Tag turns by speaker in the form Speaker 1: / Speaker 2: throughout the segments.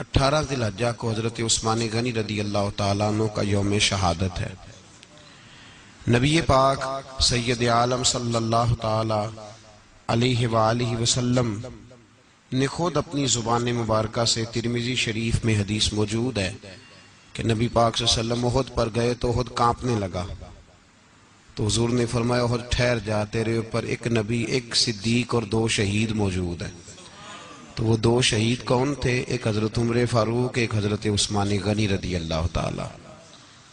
Speaker 1: 18 ذی الحجہ کو حضرت عثمان غنی رضی اللہ تعالیٰ عنہ کا یوم شہادت ہے۔ نبی پاک سید عالم صلی اللہ تعالیٰ علیہ وآلہ وسلم نے خود اپنی زبان مبارکہ سے ترمذی شریف میں حدیث موجود ہے کہ نبی پاک صلی اللہ علیہ وسلم احد پر گئے تو احد کانپنے لگا، تو حضور نے فرمایا احد ٹھہر جا، تیرے اوپر ایک نبی، ایک صدیق اور 2 شہید موجود ہیں۔ تو وہ 2 شہید کون تھے؟ ایک حضرت عمر فاروق، ایک حضرت عثمان غنی رضی اللہ تعالی۔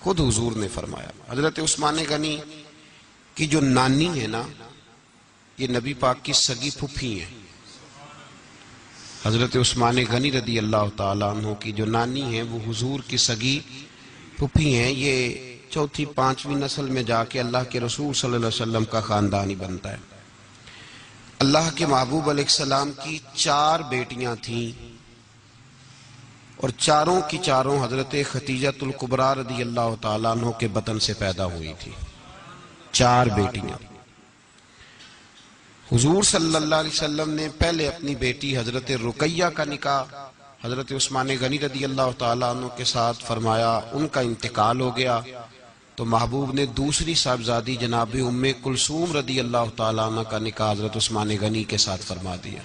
Speaker 1: خود حضور نے فرمایا حضرت عثمان غنی کی جو نانی ہے نا، یہ نبی پاک کی سگی پھوپھی ہیں۔ حضرت عثمان غنی رضی اللہ تعالیٰ عنہ کی جو نانی ہیں وہ حضور کی سگی پھوپھی ہیں۔ یہ 4تھی 5ویں نسل میں جا کے اللہ کے رسول صلی اللہ علیہ وسلم کا خاندان ہی بنتا ہے۔ اللہ کے محبوب علیہ السلام کی 4 بیٹیاں تھیں اور چاروں کی چاروں حضرت خدیجۃ الکبریٰ رضی اللہ تعالیٰ عنہ کے بطن سے پیدا ہوئی تھی۔ 4 بیٹیاں۔ حضور صلی اللہ علیہ وسلم نے پہلے اپنی بیٹی حضرت رقیہ کا نکاح حضرت عثمان غنی رضی اللہ تعالیٰ عنہ کے ساتھ فرمایا، ان کا انتقال ہو گیا تو محبوب نے دوسری صاحبزادی جناب ام کلثوم رضی اللہ تعالیٰ عنہ کا نکاح حضرت عثمان غنی کے ساتھ فرما دیا۔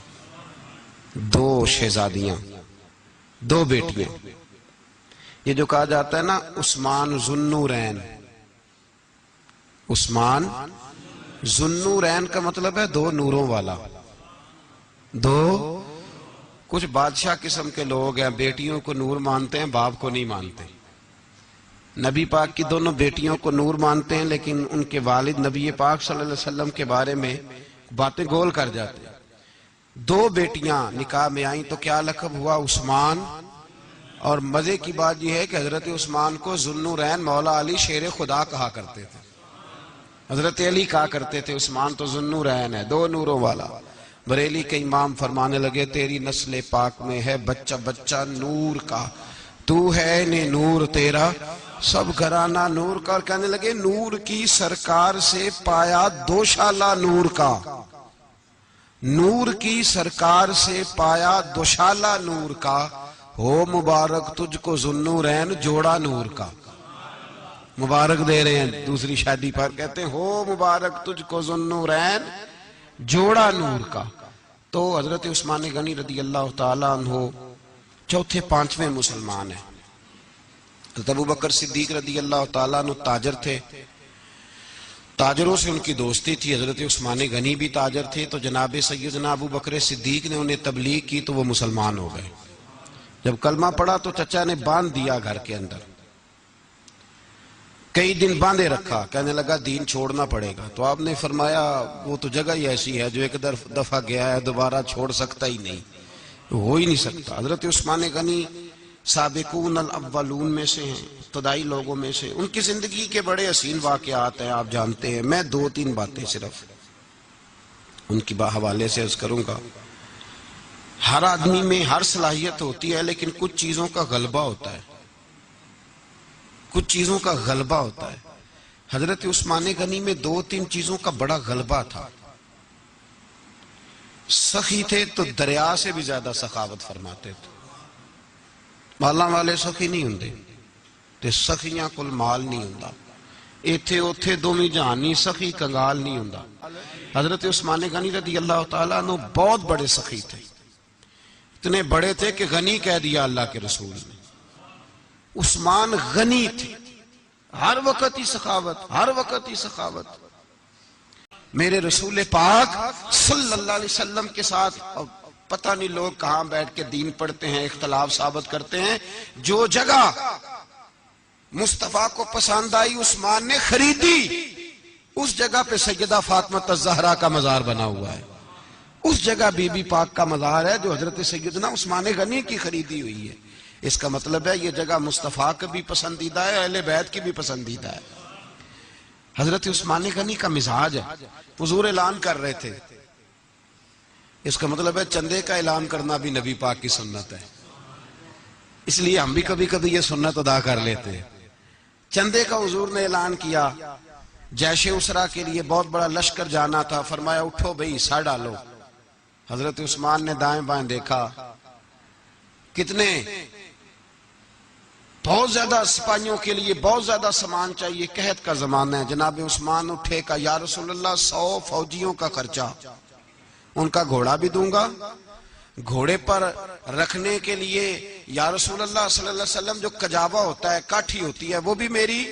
Speaker 1: 2 شہزادیاں، 2 بیٹیاں۔ یہ جو کہا جاتا ہے نا عثمان ذو النورین، عثمان ذو النورین کا مطلب ہے 2 نوروں والا۔ 2 کچھ بادشاہ قسم کے لوگ ہیں، بیٹیوں کو نور مانتے ہیں، باپ کو نہیں مانتے۔ نبی پاک کی دونوں بیٹیوں کو نور مانتے ہیں، لیکن ان کے والد نبی پاک صلی اللہ علیہ وسلم کے بارے میں باتیں گول کر جاتے ہیں۔ 2 بیٹیاں نکاح میں آئیں تو کیا لقب ہوا؟ عثمان۔ اور مزے کی بات یہ ہے کہ حضرت عثمان کو ذو النورین مولا علی شیر خدا کہا کرتے تھے، حضرت علی کہا کرتے تھے عثمان تو ذو النورین ہے، 2 نوروں والا۔ بریلی کے امام فرمانے لگے تیری نسل پاک میں ہے بچہ بچہ نور کا، تو ہے نے نور تیرا سب گھرانہ نور کا۔ اور کہنے لگے نور کی سرکار سے پایا 2 شالہ نور کا، نور کی سرکار سے پایا 2 شالہ نور کا، ہو مبارک تجھ کو ذو النورین جوڑا نور کا۔ مبارک دے رہے ہیں دوسری شادی پر، کہتے ہیں ہو مبارک تجھ کو ذو النورین جوڑا نور کا۔ تو حضرت عثمان غنی رضی اللہ تعالیٰ عنہ 4تھے 5ویں مسلمان ہیں۔ حضرت ابو بکر صدیق رضی اللہ تعالیٰ عنہ تاجر تھے، تاجروں سے ان کی دوستی تھی۔ حضرت عثمان غنی بھی تاجر تھے، تو جناب سیدنا ابو بکر صدیق نے انہیں تبلیغ کی تو وہ مسلمان ہو گئے۔ جب کلمہ پڑھا تو چچا نے باندھ دیا گھر کے اندر، کئی دن باندھے رکھا، کہنے لگا دین چھوڑنا پڑے گا۔ تو آپ نے فرمایا وہ تو جگہ ہی ایسی ہے جو ایک دفعہ گیا ہے دوبارہ چھوڑ سکتا ہی نہیں، ہو ہی نہیں سکتا۔ حضرت عثمان غنی سابقون الاولون میں سے ہیں، ابتدائی لوگوں میں سے۔ ان کی زندگی کے بڑے حسین واقعات ہیں، آپ جانتے ہیں۔ میں 2-3 باتیں صرف ان کی حوالے سے عرض کروں گا۔ ہر آدمی میں ہر صلاحیت ہوتی ہے، لیکن کچھ چیزوں کا غلبہ ہوتا ہے، کچھ چیزوں کا غلبہ ہوتا ہے۔ حضرت عثمان غنی میں 2-3 چیزوں کا بڑا غلبہ تھا۔ سخی تھے تو دریا سے بھی زیادہ سخاوت فرماتے تھے۔ مالاں والے سخی نہیں ہوندے تے سخیاں کل مال نہیں ہوندا، ایتھے اوتھے دومی جہانی سخی کنگال نہیں ہوندا۔ حضرت عثمان غنی رضی اللہ تعالیٰ عنہ بہت بڑے سخی تھے، اتنے بڑے تھے کہ غنی کہہ دیا اللہ کے رسول نے۔ عثمان غنی تھے، ہر وقت ہی سخاوت، ہر وقت ہی سخاوت۔ میرے رسول پاک صلی اللہ علیہ وسلم کے ساتھ پتہ نہیں لوگ کہاں بیٹھ کے دین پڑھتے ہیں، اختلاف ثابت کرتے ہیں، جو جگہ مصطفیٰ کو پسند آئی عثمان نے خریدی، اس جگہ پہ سیدہ فاطمہ الزہرا کا مزار بنا ہوا ہے، اس جگہ بی بی پاک کا مزار ہے جو حضرت سیدنا عثمان غنی کی خریدی ہوئی ہے۔ اس کا مطلب ہے یہ جگہ مصطفیٰ کا بھی پسندیدہ ہے، اہل بیت کی بھی پسندیدہ ہے۔ حضرت عثمان غنی کا مزاج ہے، حضور اعلان کر رہے تھے، اس کا مطلب ہے چندے کا اعلان کرنا بھی نبی پاک کی سنت ہے، اس لیے ہم بھی کبھی کبھی یہ سنت ادا کر لیتے ہیں۔ چندے کا حضور نے اعلان کیا، جیش اسرا کے لیے بہت بڑا لشکر جانا تھا، فرمایا اٹھو بھئی حصہ ڈالو۔ حضرت عثمان نے دائیں بائیں دیکھا، کتنے بہت زیادہ سپاہیوں کے لیے بہت زیادہ سامان چاہیے، قحط کا زمانہ ہے۔ جناب عثمان اٹھے کہا یا رسول اللہ 100 فوجیوں کا خرچہ، ان کا گھوڑا بھی دوں گا، گھوڑے پر رکھنے کے لیے یا رسول اللہ صلی اللہ علیہ وسلم جو کجاوا ہوتا ہے، کاٹھی ہوتی ہے، وہ بھی میری،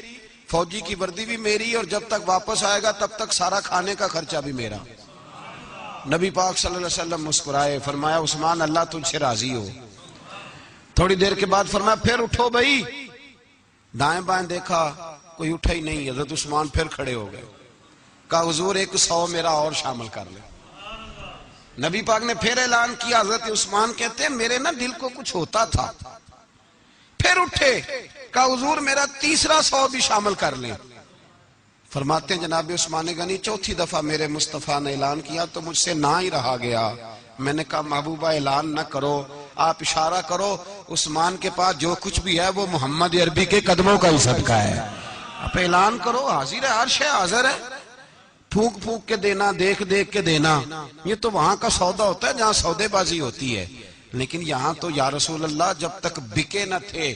Speaker 1: فوجی کی وردی بھی میری، اور جب تک واپس آئے گا تب تک سارا کھانے کا خرچہ بھی میرا۔ نبی پاک صلی اللہ علیہ وسلم مسکرائے، فرمایا عثمان اللہ تجھ سے راضی ہو۔ تھوڑی دیر کے بعد فرمایا پھر اٹھو بھائی، دائیں بائیں دیکھا کوئی اٹھا ہی نہیں۔ حضرت عثمان پھر کھڑے ہو گئے، کہا حضور 100 میرا اور شامل کر لیں۔ نبی پاک نے پھر اعلان کیا، حضرت عثمان کہتے ہیں میرے نا دل کو کچھ ہوتا تھا، پھر اٹھے، کہا حضور میرا تیسرا 100 بھی شامل کر لیں۔ فرماتے ہیں جناب عثمان غنی چوتھی دفعہ میرے مصطفیٰ نے اعلان کیا تو مجھ سے نہ ہی رہا گیا۔ میں نے کہا محبوبہ اعلان نہ کرو، آپ اشارہ کرو، عثمان کے پاس جو کچھ بھی ہے وہ محمد عربی کے قدموں کا ہی صدقہ ہے، آپ اعلان کرو، حاضر ہے، ہر شے حاضر ہے، پھونک پھونک کے دینا، دیکھ دیکھ کے دینا، یہ تو وہاں کا سودا ہوتا ہے جہاں سودے بازی ہوتی ہے، لیکن یہاں تو یا رسول اللہ جب تک بکے نہ تھے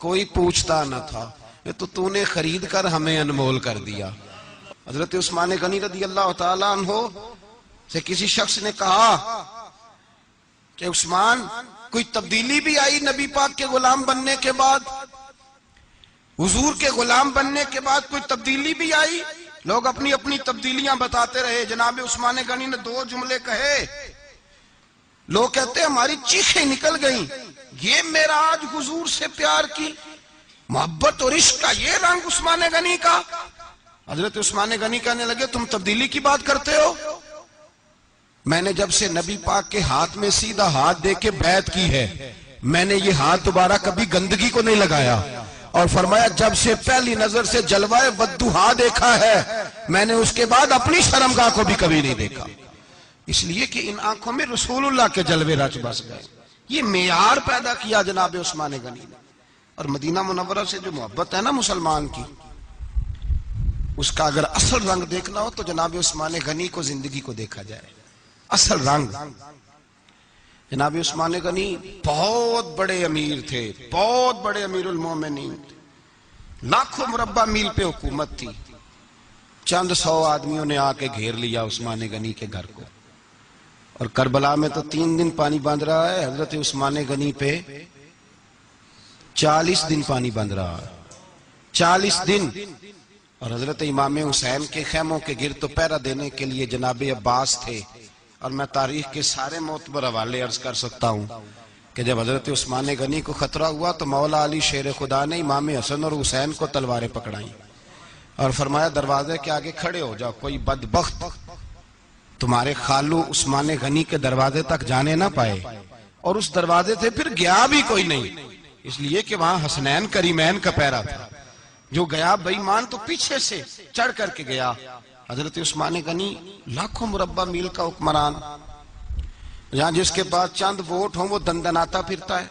Speaker 1: کوئی پوچھتا نہ تھا، یہ تو نے خرید کر ہمیں انمول کر دیا۔ حضرت عثمان غنی رضی اللہ تعالیٰ عنہ سے کسی شخص نے کہا کہ عثمان کوئی تبدیلی بھی آئی نبی پاک کے غلام بننے کے بعد، حضور کے غلام بننے کے بعد کوئی تبدیلی بھی آئی؟ لوگ اپنی اپنی تبدیلیاں بتاتے رہے۔ جناب عثمان غنی نے 2 جملے کہے، لوگ کہتے ہیں ہماری چیخیں نکل گئیں، یہ معراج حضور سے پیار کی محبت اور عشق کا یہ رنگ عثمان غنی کا۔ حضرت عثمان غنی کہنے لگے تم تبدیلی کی بات کرتے ہو؟ میں نے جب سے نبی پاک کے ہاتھ میں سیدھا ہاتھ دے کے بیعت کی ہے، میں نے یہ ہاتھ دوبارہ کبھی گندگی کو نہیں لگایا، اور فرمایا جب سے پہلی نظر سے جلوہ والضحیٰ دیکھا ہے میں نے اس کے بعد اپنی شرمگاہ کو بھی کبھی نہیں دیکھا، اس لیے کہ ان آنکھوں میں رسول اللہ کے جلوے رچ بس گئے۔ یہ معیار پیدا کیا جناب عثمان غنی نے۔ اور مدینہ منورہ سے جو محبت ہے نا مسلمان کی، اس کا اگر اصل رنگ دیکھنا ہو تو جناب عثمان غنی کو زندگی کو دیکھا جائے، اصل رنگ۔ جناب عثمان غنی بہت بڑے امیر تھے، بہت بڑے امیر المومنین تھے، لاکھوں مربع میل پہ حکومت تھی۔ چند 100 آدمیوں نے آ کے گھیر لیا عثمان غنی کے گھر کو، اور کربلا میں تو 3 دن پانی بند رہا ہے، حضرت عثمان غنی پہ 40 دن پانی بند رہا ہے، 40 دن۔ اور حضرت امام حسین کے خیموں کے گرد تو پہرا دینے کے لیے جناب عباس تھے، اور میں تاریخ کے سارے معتبر حوالے عرض کر سکتا ہوں کہ جب حضرت عثمان غنی کو خطرہ ہوا تو مولا علی شیر خدا نے امام حسن اور حسین کو تلواریں پکڑائیں اور فرمایا دروازے کے آگے کھڑے ہو جاؤ، کوئی بدبخت تمہارے خالو عثمان غنی کے دروازے تک جانے نہ پائے۔ اور اس دروازے سے پھر گیا بھی کوئی نہیں، اس لیے کہ وہاں حسنین کریمین کا پہرا تھا، جو گیا بے ایمان تو پیچھے سے چڑھ کر کے گیا۔ حضرت عثمان غنی لاکھوں مربع میل کا حکمران، جہاں جس کے پاس چند ووٹ ہوں وہ دندناتا پھرتا ہے،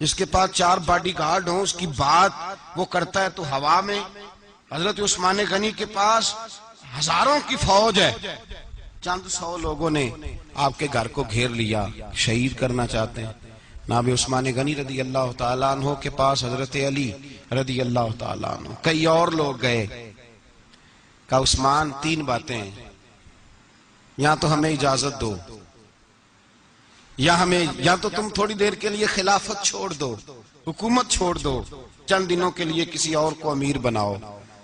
Speaker 1: جس کے پاس 4 باڈی گارڈ ہوں اس کی بات وہ کرتا ہے تو ہوا میں۔ حضرت عثمان غنی کے پاس ہزاروں کی فوج ہے، چند 100 لوگوں نے آپ کے گھر کو گھیر لیا، شہید کرنا چاہتے ہیں۔ جناب عثمان غنی رضی اللہ تعالیٰ عنہ کے پاس حضرت علی رضی اللہ تعالیٰ عنہ، کئی اور لوگ گئے، کہا عثمان 3 باتیں ہیں، یا تو ہمیں اجازت دو، یا تو تم تھوڑی دیر کے لیے خلافت چھوڑ دو، حکومت چھوڑ دو، چند دنوں کے لیے کسی اور کو امیر بناؤ۔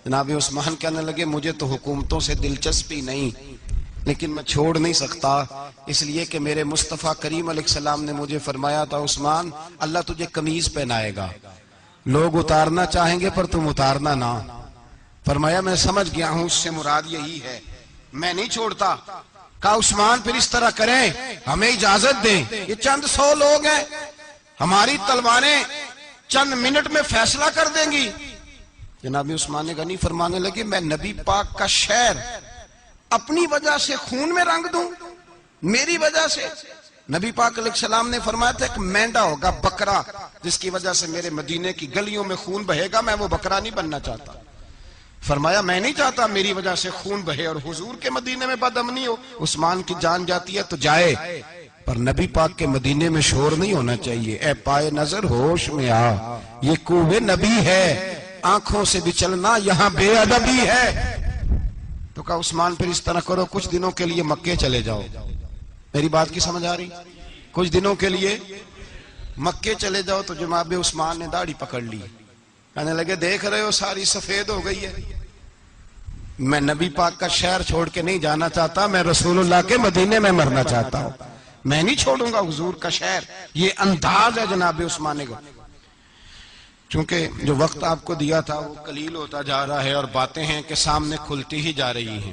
Speaker 1: جناب عثمان کہنے لگے مجھے تو حکومتوں سے دلچسپی نہیں، لیکن میں چھوڑ نہیں سکتا، اس لیے کہ میرے مصطفیٰ کریم علیہ السلام نے مجھے فرمایا تھا عثمان اللہ تجھے قمیض پہنائے گا، لوگ اتارنا چاہیں گے پر تم اتارنا نہ۔ فرمایا میں سمجھ گیا ہوں، اس سے مراد یہی ہے، میں نہیں چھوڑتا۔ کہا عثمان پھر اس طرح کریں، ہمیں اجازت دیں، یہ چند 100 لوگ ہیں، ہماری تلواریں چند منٹ میں فیصلہ کر دیں گی۔ جناب عثمان غنی فرمانے لگے میں نبی پاک کا شہر اپنی وجہ سے خون میں رنگ دوں، میری وجہ سے؟ نبی پاک علیہ السلام نے فرمایا تھا ایک مینڈا ہوگا، بکرا، جس کی وجہ سے میرے مدینے کی گلیوں میں خون بہے گا، میں وہ بکرا نہیں بننا چاہتا۔ فرمایا میں نہیں چاہتا میری وجہ سے خون بہے اور حضور کے مدینے میں بد امنی ہو، عثمان کی جان جاتی ہے تو جائے۔ پر نبی پاک کے مدینے میں شور نہیں ہونا چاہیے. اے پائے نظر ہوش میں آ، یہ کوہ نبی ہے، آنکھوں سے بھی چلنا یہاں بے ادبی ہے. تو کہا عثمان پھر اس طرح کرو، کچھ دنوں کے لیے مکے چلے جاؤ. میری بات کی سمجھ آ رہی؟ کچھ دنوں کے لیے مکے چلے جاؤ. تو جناب عثمان نے داڑھی پکڑ لی، کہنے لگے دیکھ رہے ہو ساری سفید ہو گئی ہے. میں نبی پاک کا شہر چھوڑ کے نہیں جانا چاہتا، میں رسول اللہ کے مدینے میں مرنا چاہتا ہوں، میں نہیں چھوڑوں گا حضور کا شہر. یہ انداز ہے جناب عثمان کا. چونکہ جو وقت آپ کو دیا تھا وہ قلیل ہوتا جا رہا ہے، اور باتیں ہیں کہ سامنے کھلتی ہی جا رہی ہیں،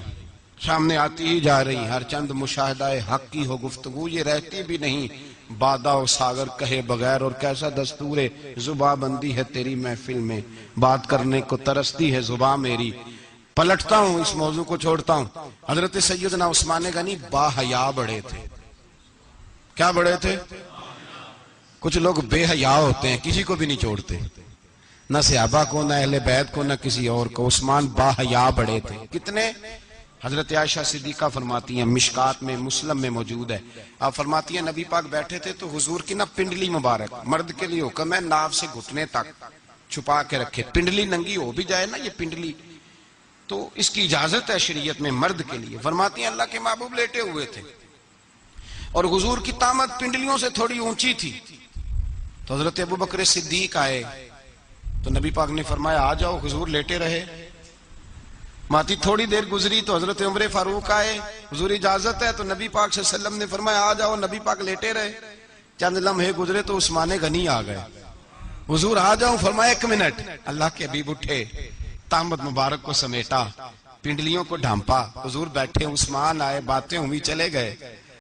Speaker 1: سامنے آتی ہی جا رہی. ہر چند مشاہدہ حق کی ہو گفتگو، یہ رہتی بھی نہیں بادہ و ساگر کہے بغیر. اور کیسا دستور زباں بندی ہے تیری محفل میں، بات کرنے کو ترستی ہے زباں میری. پلٹتا ہوں، اس موضوع کو چھوڑتا ہوں. حضرت سیدنا عثمان غنی با حیا بڑے تھے. کیا بڑے تھے؟ کچھ لوگ بے حیا ہوتے ہیں، کسی کو بھی نہیں چھوڑتے، نہ صحابہ کو، نہ اہل بیت کو، نہ کسی اور کو. عثمان با حیا بڑے تھے. کتنے؟ حضرت عائشہ صدیقہ فرماتی ہیں، مشکات میں مسلم میں موجود ہے، آپ فرماتی ہیں نبی پاک بیٹھے تھے تو حضور کی نا پنڈلی مبارک، مرد کے لیے حکم ہے ناف سے گھٹنے تک چھپا کے رکھے. پنڈلی ننگی ہو بھی جائے نا، یہ پنڈلی تو اس کی اجازت ہے شریعت میں مرد کے لیے. فرماتی ہیں اللہ کے محبوب لیٹے ہوئے تھے اور حضور کی طامت پنڈلیوں سے تھوڑی اونچی تھی. تو حضرت ابو بکر صدیق آئے تو نبی پاک نے فرمایا آ جاؤ. حضور لیٹے رہے. ماتی تھوڑی دیر گزری تو حضرت عمر فاروق آئے، حضور اجازت ہے. تو نبی پاک صلی اللہ علیہ وسلم نے فرمایا آ جاؤ. نبی پاک لیٹے رہے. چند لمحے گزرے تو عثمان غنی آ گئے. حضور آ جاؤ. فرمایا ایک منٹ. اللہ کے حبیب اٹھے، طامت مبارک کو سمیٹا، پنڈلیوں کو ڈھانپا. حضور بیٹھے، عثمان آئے، باتیں ہوئی، چلے گئے.